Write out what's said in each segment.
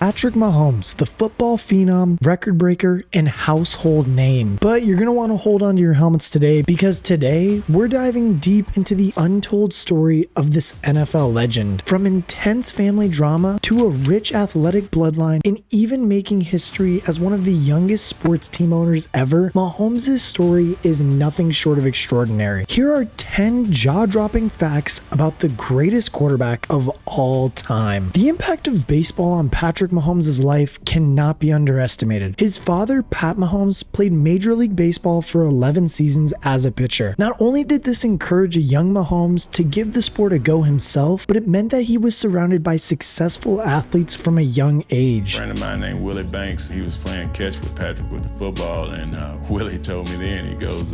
Patrick Mahomes, the football phenom, record breaker, and household name. But you're going to want to hold on to your helmets today, because today we're diving deep into the untold story of this NFL legend. From intense family drama to a rich athletic bloodline, and even making history as one of the youngest sports team owners ever, Mahomes' story is nothing short of extraordinary. Here are 10 jaw-dropping facts about the greatest quarterback of all time. The impact of baseball on Patrick Mahomes' life cannot be underestimated. His father, Pat Mahomes, played Major League Baseball for 11 seasons as a pitcher. Not only did this encourage a young Mahomes to give the sport a go himself, but it meant that he was surrounded by successful athletes from a young age. A friend of mine named Willie Banks, he was playing catch with Patrick with the football, and Willie told me then, he goes,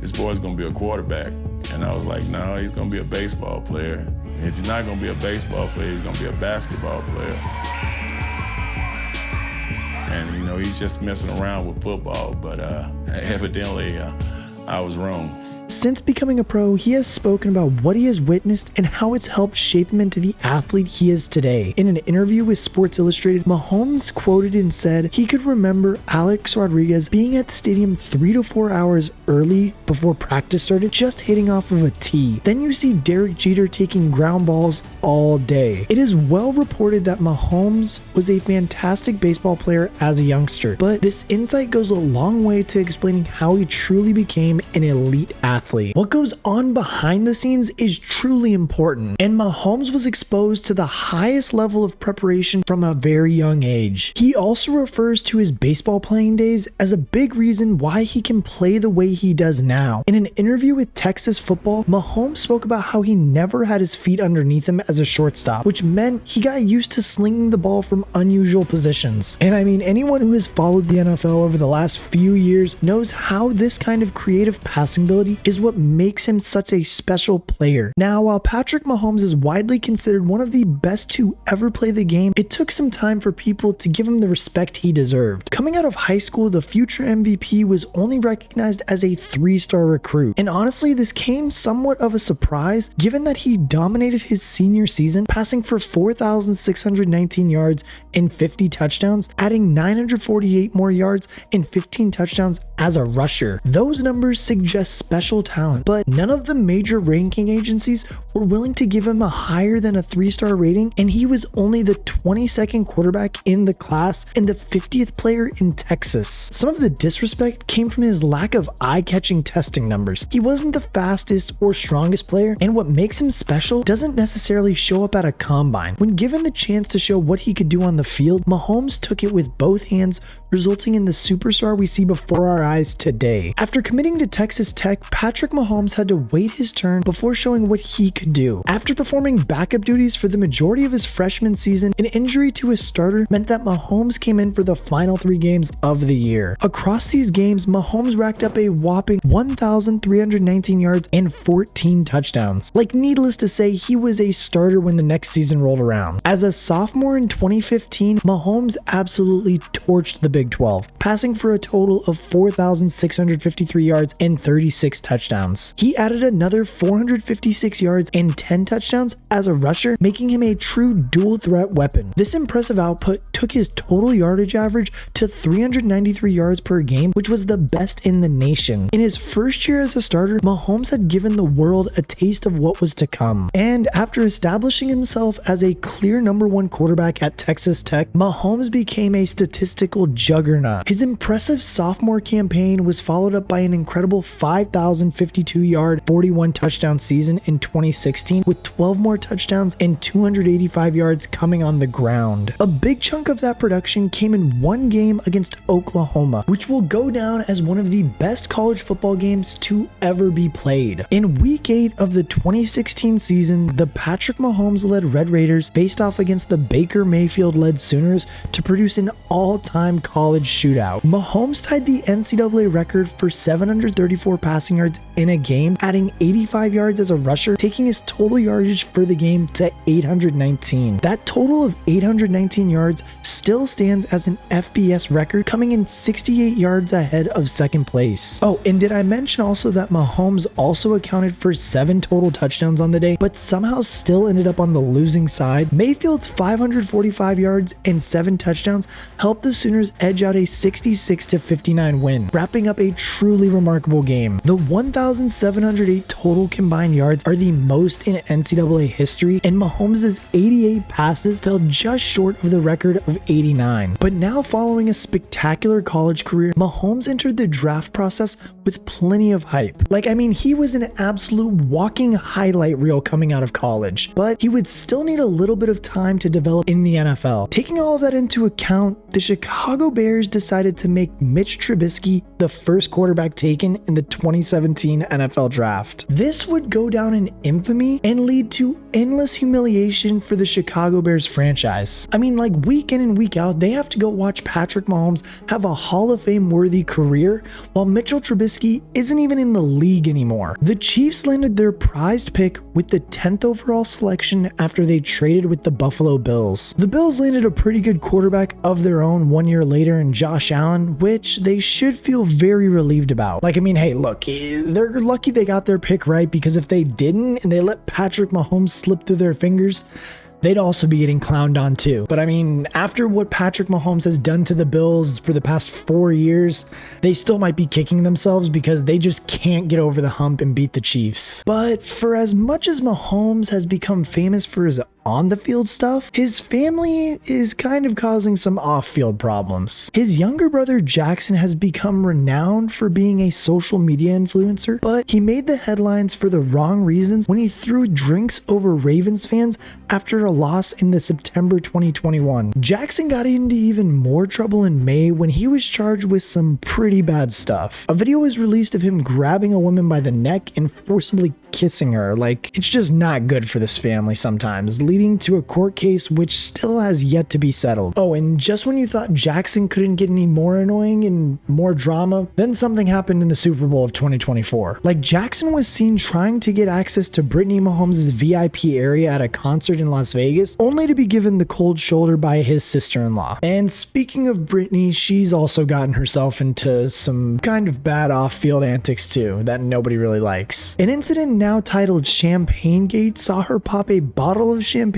this boy's gonna be a quarterback. And I was like, no, he's gonna be a baseball player. If he's not gonna be a baseball player, he's gonna be a basketball player. And you know, he's just messing around with football, but evidently I was wrong. Since becoming a pro, he has spoken about what he has witnessed and how it's helped shape him into the athlete he is today. In an interview with Sports Illustrated, Mahomes quoted and said he could remember Alex Rodriguez being at the stadium 3 to 4 hours early before practice started, just hitting off of a tee. Then you see Derek Jeter taking ground balls all day. It is well reported that Mahomes was a fantastic baseball player as a youngster, but this insight goes a long way to explaining how he truly became an elite athlete. What goes on behind the scenes is truly important, and Mahomes was exposed to the highest level of preparation from a very young age. He also refers to his baseball playing days as a big reason why he can play the way he does now. In an interview with Texas Football, Mahomes spoke about how he never had his feet underneath him as a shortstop, which meant he got used to slinging the ball from unusual positions. And I mean, anyone who has followed the NFL over the last few years knows how this kind of creative passing ability is what makes him such a special player. Now, while Patrick Mahomes is widely considered one of the best to ever play the game, it took some time for people to give him the respect he deserved. Coming out of high school, the future MVP was only recognized as a 3-star recruit. And honestly, this came somewhat of a surprise, given that he dominated his senior season, passing for 4,619 yards and 50 touchdowns, adding 948 more yards and 15 touchdowns as a rusher. Those numbers suggest special talent, but none of the major ranking agencies were willing to give him a higher than a 3-star rating, and he was only the 22nd quarterback in the class and the 50th player in Texas. Some of the disrespect came from his lack of eye-catching testing numbers. He wasn't the fastest or strongest player, and what makes him special doesn't necessarily show up at a combine. When given the chance to show what he could do on the field, Mahomes took it with both hands, resulting in the superstar we see before our eyes today. After committing to Texas Tech, Patrick Mahomes had to wait his turn before showing what he could do. After performing backup duties for the majority of his freshman season, an injury to his starter meant that Mahomes came in for the final 3 games of the year. Across these games, Mahomes racked up a whopping 1,319 yards and 14 touchdowns. Like, needless to say, he was a starter when the next season rolled around. As a sophomore in 2015, Mahomes absolutely torched the Big 12, passing for a total of 4,653 yards and 36 touchdowns. He added another 456 yards and 10 touchdowns as a rusher, making him a true dual threat weapon. This impressive output took his total yardage average to 393 yards per game, which was the best in the nation. In his first year as a starter, Mahomes had given the world a taste of what was to come. And after establishing himself as a clear #1 quarterback at Texas Tech, Mahomes became a statistical juggernaut. His impressive sophomore campaign was followed up by an incredible 5,052-yard, 41 touchdown season in 2016, with 12 more touchdowns and 285 yards coming on the ground. A big chunk of that production came in one game against Oklahoma, which will go down as one of the best college football games to ever be played. In Week 8 of the 2016 season, the Patrick Mahomes-led Red Raiders faced off against the Baker Mayfield-led Sooners to produce an all-time college shootout. Mahomes tied the NCAA record for 734 passing yards in a game, adding 85 yards as a rusher, taking his total yardage for the game to 819. That total of 819 yards still stands as an FBS record, coming in 68 yards ahead of second place. Oh, and did I mention also that Mahomes also accounted for 7 total touchdowns on the day, but somehow still ended up on the losing side? Mayfield's 545 yards and 7 touchdowns helped the Sooners edge out a 66-59 win, wrapping up a truly remarkable game. The 1,708 total combined yards are the most in NCAA history, and Mahomes' 88 passes fell just short of the record of 89. But now, following a spectacular college career, Mahomes entered the draft process with plenty of hype. He was an absolute walking highlight reel coming out of college, but he would still need a little bit of time to develop in the NFL. Taking all of that into account, the Chicago Bears decided to make Mitch Trubisky the first quarterback taken in the 2017 NFL Draft. This would go down in infamy and lead to endless humiliation for the Chicago Bears franchise. Week in and week out, they have to go watch Patrick Mahomes have a Hall of Fame worthy career while Mitchell Trubisky isn't even in the league anymore. The Chiefs landed their prized pick with the 10th overall selection after they traded with the Buffalo Bills. The Bills landed a pretty good quarterback of their own 1 year later in Josh Allen, which they should feel very relieved about. Hey, look, they're lucky they got their pick right, because if they didn't and they let Patrick Mahomes slip through their fingers, they'd also be getting clowned on too. But after what Patrick Mahomes has done to the Bills for the past 4 years, they still might be kicking themselves because they just can't get over the hump and beat the Chiefs. But for as much as Mahomes has become famous for his on the field stuff, his family is kind of causing some off-field problems. His younger brother Jackson has become renowned for being a social media influencer, but he made the headlines for the wrong reasons when he threw drinks over Ravens fans after a loss in the September 2021. Jackson got into even more trouble in May when he was charged with some pretty bad stuff. A video was released of him grabbing a woman by the neck and forcibly kissing her. It's just not good for this family sometimes, leading to a court case which still has yet to be settled. Oh, and just when you thought Jackson couldn't get any more annoying and more drama, then something happened in the Super Bowl of 2024. Jackson was seen trying to get access to Brittany Mahomes' VIP area at a concert in Las Vegas, only to be given the cold shoulder by his sister-in-law. And speaking of Brittany, she's also gotten herself into some kind of bad off-field antics too, that nobody really likes. An incident now titled Champagne Gate saw her pop a bottle of champagne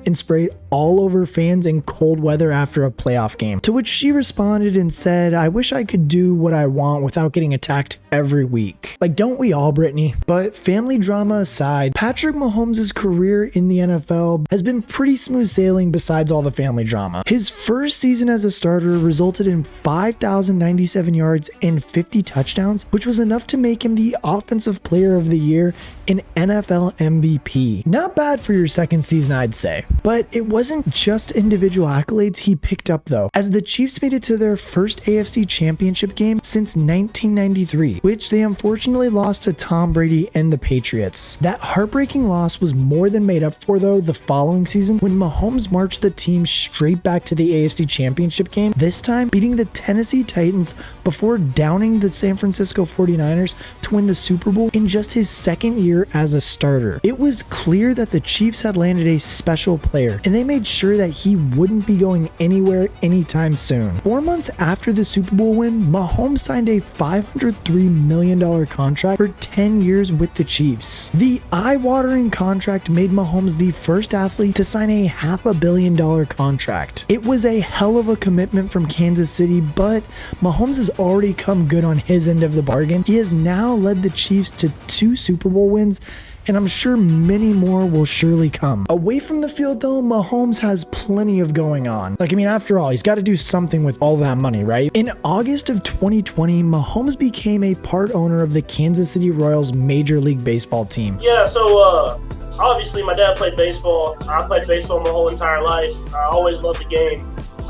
and spray it all over fans in cold weather after a playoff game, to which she responded and said, "I wish I could do what I want without getting attacked every week." Don't we all, Brittany? But family drama aside, Patrick Mahomes' career in the NFL has been pretty smooth sailing besides all the family drama. His first season as a starter resulted in 5,097 yards and 50 touchdowns, which was enough to make him the Offensive Player of the Year and NFL MVP. Not bad for your second season, I'd say. But it wasn't just individual accolades he picked up though, as the Chiefs made it to their first AFC Championship game since 1993, which they unfortunately lost to Tom Brady and the Patriots. That heartbreaking loss was more than made up for though the following season when Mahomes marched the team straight back to the AFC Championship game, this time beating the Tennessee Titans before downing the San Francisco 49ers to win the Super Bowl in just his second year as a starter. It was clear that the Chiefs had landed a special player, and they made sure that he wouldn't be going anywhere anytime soon. 4 months after the Super Bowl win, Mahomes signed a $503 million contract for 10 years with the Chiefs. The eye-watering contract made Mahomes the first athlete to sign a $500 million contract. It was a hell of a commitment from Kansas City, but Mahomes has already come good on his end of the bargain. He has now led the Chiefs to 2 Super Bowl wins, and I'm sure many more will surely come. Away from the field though, Mahomes has plenty of going on. After all, he's got to do something with all that money, right? In August of 2020, Mahomes became a part owner of the Kansas City Royals Major League Baseball team. Yeah, so obviously my dad played baseball. I played baseball my whole entire life. I always loved the game.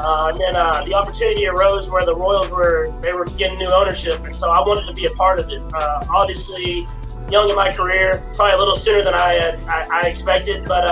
And then the opportunity arose where the Royals were getting new ownership, and so I wanted to be a part of it. Obviously, young in my career, probably a little sooner than I expected, but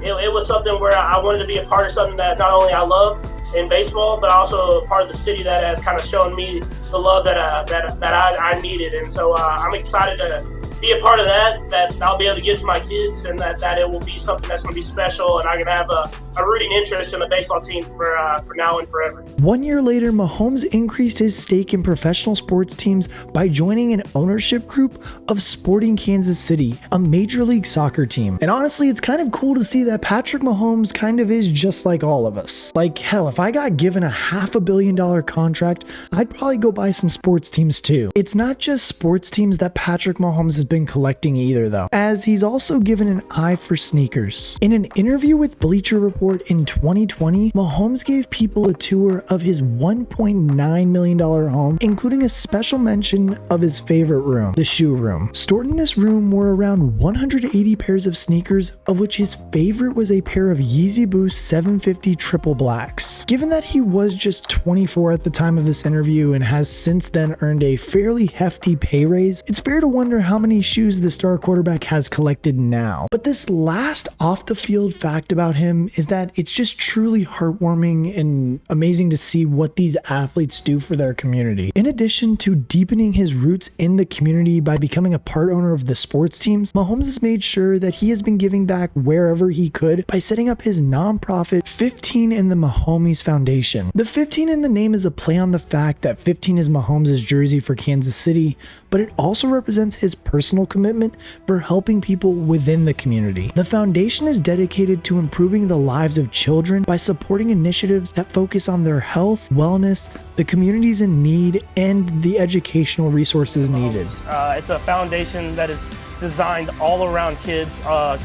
it was something where I wanted to be a part of something that not only I love in baseball, but also a part of the city that has kind of shown me the love that I needed. And so I'm excited to be a part of that I'll be able to give to my kids, and that it will be something that's going to be special, and I'm going to have a rooting interest in the baseball team for now and forever. 1 year later, Mahomes increased his stake in professional sports teams by joining an ownership group of Sporting Kansas City, a Major League Soccer team. And honestly, it's kind of cool to see that Patrick Mahomes kind of is just like all of us. Like, hell, if I got given a $500 million contract, I'd probably go buy some sports teams too. It's not just sports teams that Patrick Mahomes has been collecting either though, as he's also given an eye for sneakers. In an interview with Bleacher Report in 2020, Mahomes gave people a tour of his $1.9 million home, including a special mention of his favorite room, the shoe room. Stored in this room were around 180 pairs of sneakers, of which his favorite was a pair of Yeezy Boost 750 triple blacks. Given that he was just 24 at the time of this interview and has since then earned a fairly hefty pay raise, it's fair to wonder how many shoes the star quarterback has collected now. But this last off the field fact about him is that it's just truly heartwarming and amazing to see what these athletes do for their community. In addition to deepening his roots in the community by becoming a part owner of the sports teams, Mahomes has made sure that he has been giving back wherever he could by setting up his nonprofit 15 in the Mahomes Foundation. The 15 in the name is a play on the fact that 15 is Mahomes' jersey for Kansas City, but it also represents his personal commitment for helping people within the community. The foundation is dedicated to improving the lives of children by supporting initiatives that focus on their health, wellness, the communities in need, and the educational resources needed. It's a foundation that is designed all around kids,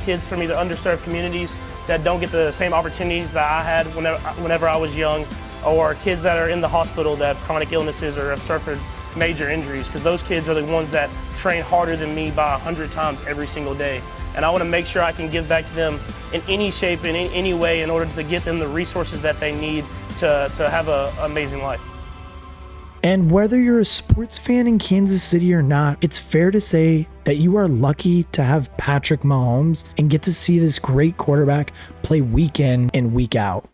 kids from either underserved communities that don't get the same opportunities that I had whenever I was young, or kids that are in the hospital that have chronic illnesses or have suffered major injuries, because those kids are the ones that train harder than me by 100 times every single day. And I want to make sure I can give back to them in any shape, in any way, in order to get them the resources that they need to have an amazing life. And whether you're a sports fan in Kansas City or not, it's fair to say that you are lucky to have Patrick Mahomes and get to see this great quarterback play week in and week out.